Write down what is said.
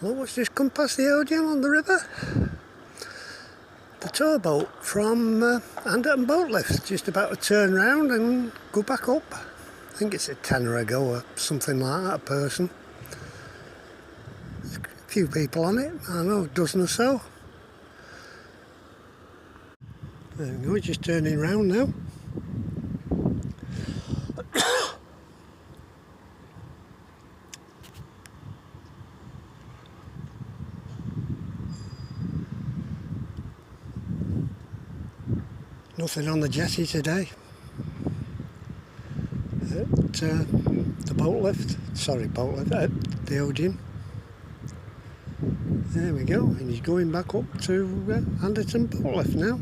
Look what's just come past the Odeon on the river. The tow boat from Anderton boat lift, just about to turn round and go back up. I think it's a tenner a go or something like that a person. There's a few people on it, I don't know, a dozen or so. There we go, just turning round now. Nothing on the jetty today. At the boat lift, at the Odeon. There we go, and he's going back up to Anderton boat lift now.